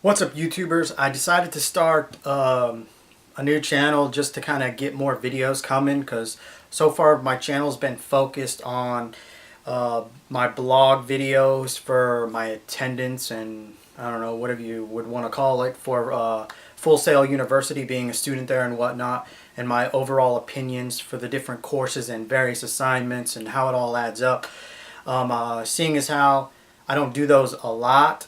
What's up, YouTubers? I decided to start a new channel just to kind of get more videos coming, because so far my channel's been focused on my blog videos for my attendance and I don't know, whatever you would want to call it, for Full Sail University, being a student there and whatnot, and my overall opinions for the different courses and various assignments and how it all adds up. Seeing as how I don't do those a lot,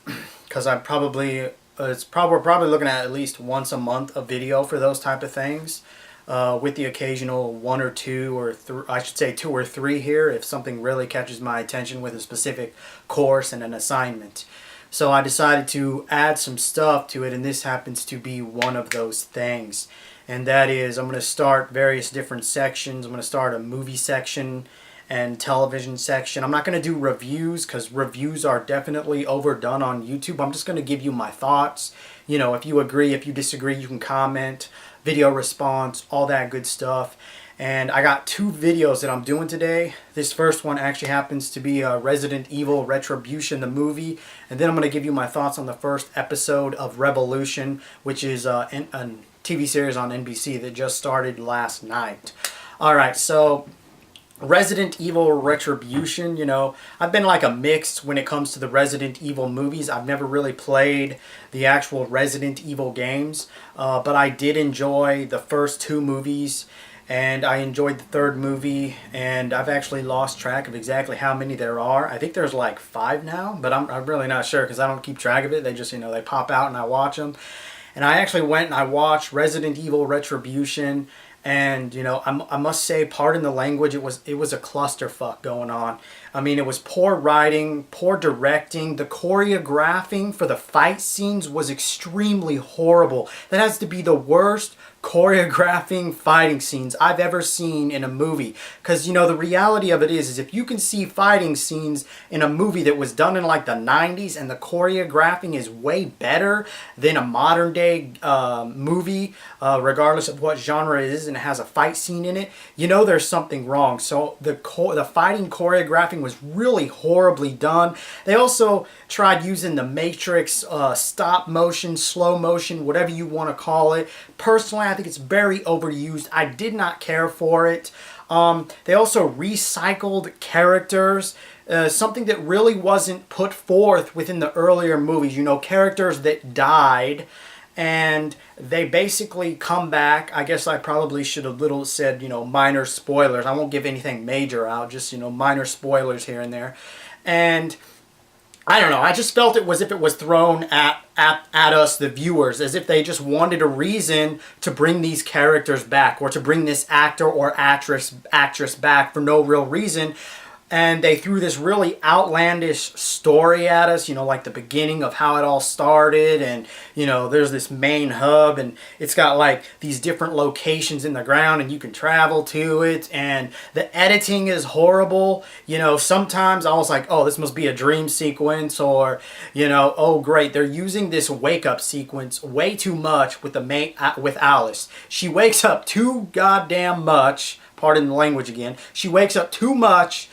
because I'm probably we're probably looking at least once a month a video for those type of things, with the occasional one or two or I should say two or three here if something really catches my attention with a specific course and an assignment. So I decided to add some stuff to it, and this happens to be one of those things. And that is, I'm going to start various different sections. I'm going to start a movie section and television section. I'm not going to do reviews because reviews are definitely overdone on YouTube. I'm just going to give you my thoughts. You know, if you agree, if you disagree, you can comment, video response, all that good stuff. And I got two videos that I'm doing today. This first one actually happens to be Resident Evil Retribution, the movie. And then I'm going to give you my thoughts on the first episode of Revolution, which is a TV series on NBC that just started last night. Alright, so Resident Evil Retribution, you know, I've been like a mix when it comes to the Resident Evil movies. I've never really played the actual Resident Evil games, but I did enjoy the first two movies, and I enjoyed the third movie, and I've actually lost track of exactly how many there are. I think there's like 5 now, but I'm really not sure because I don't keep track of it. They just, you know, they pop out and I watch them. And I actually went and I watched Resident Evil Retribution, and you know, I must say, pardon the language, it was a clusterfuck going on. I mean, it was poor writing, poor directing. The choreographing for the fight scenes was extremely horrible. That has to be the worst choreographing fighting scenes I've ever seen in a movie. Because, you know, the reality of it is if you can see fighting scenes in a movie that was done in like the 90s and the choreographing is way better than a modern day movie, regardless of what genre it is, and it has a fight scene in it, you know there's something wrong. So the fighting choreographing was really horribly done. They also tried using the Matrix stop motion, slow motion, whatever you want to call it. Personally, I think it's very overused. I did not care for it. They also recycled characters, something that really wasn't put forth within the earlier movies. You know, characters that died, and they basically come back. I guess I probably should have said, you know, minor spoilers. I won't give anything major out, just, you know, minor spoilers here and there. And I don't know, I just felt it was if it was thrown at us, the viewers, as if they just wanted a reason to bring these characters back, or to bring this actor or actress back for no real reason. And they threw this really outlandish story at us, you know, like the beginning of how it all started. And, you know, there's this main hub, and it's got like these different locations in the ground, and you can travel to it. And the editing is horrible. You know, sometimes I was like, oh, this must be a dream sequence, or, you know, oh, great, they're using this wake up sequence way too much with with Alice. She wakes up too goddamn much. Pardon the language again. She wakes up too much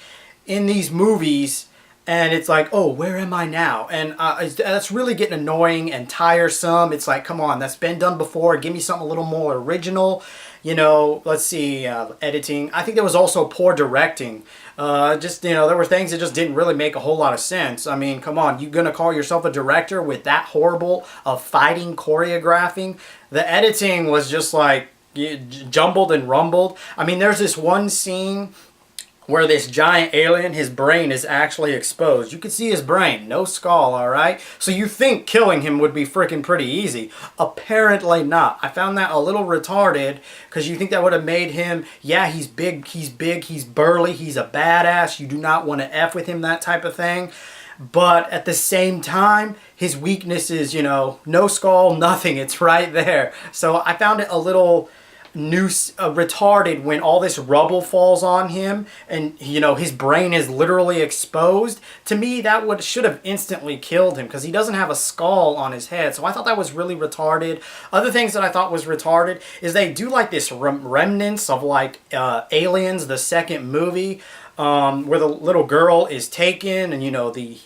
in these movies, and it's like, oh, where am I now? And that's really getting annoying and tiresome. It's like, come on, that's been done before. Give me something a little more original. You know, let's see, editing. I think there was also poor directing. Just, you know, there were things that just didn't really make a whole lot of sense. I mean, come on, you gonna call yourself a director with that horrible of fighting choreographing? The editing was just like jumbled and rumbled. I mean, there's this one scene where this giant alien, his brain is actually exposed. You can see his brain, no skull, alright? So you think killing him would be freaking pretty easy. Apparently not. I found that a little retarded, because you think that would have made him, yeah, he's big, he's burly, he's a badass, you do not want to F with him, that type of thing. But at the same time, his weakness is, you know, no skull, nothing, it's right there. So I found it a little retarded when all this rubble falls on him, and you know his brain is literally exposed. To me, that should have instantly killed him, because he doesn't have a skull on his head. So I thought that was really retarded. Other things that I thought was retarded is they do like this remnants of like Aliens, the second movie. where the little girl is taken, and you know the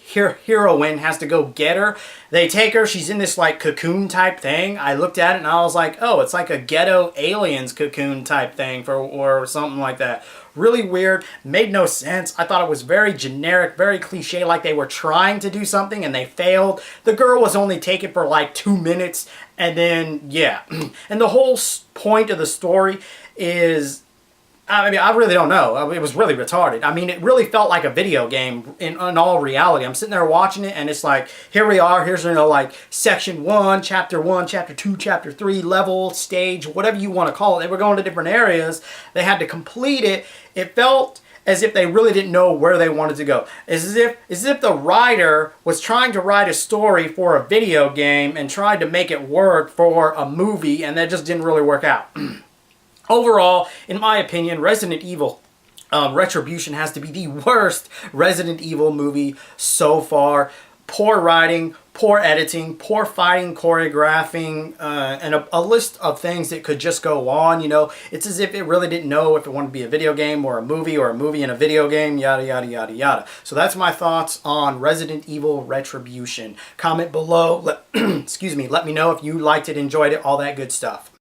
heroine has to go get her. They take her, she's in this like cocoon type thing. I looked at it and I was like, oh, it's like a ghetto aliens cocoon type thing or something like that. Really weird, made no sense. I thought it was very generic, very cliche, like they were trying to do something and they failed. The girl was only taken for like 2 minutes, and then yeah. And the whole point of the story is, I mean, I really don't know. It was really retarded. I mean, it really felt like a video game in all reality. I'm sitting there watching it, and it's like, here we are. Here's, you know, like section 1, chapter 1, chapter 2, chapter 3, level, stage, whatever you want to call it. They were going to different areas. They had to complete it. It felt as if they really didn't know where they wanted to go. As if the writer was trying to write a story for a video game and tried to make it work for a movie, and that just didn't really work out. Overall, in my opinion, Resident Evil Retribution has to be the worst Resident Evil movie so far. Poor writing, poor editing, poor fighting, choreographing, and a list of things that could just go on. You know, it's as if it really didn't know if it wanted to be a video game or a movie in a video game, yada, yada, yada, yada. So that's my thoughts on Resident Evil Retribution. Comment below, excuse me, let me know if you liked it, enjoyed it, all that good stuff.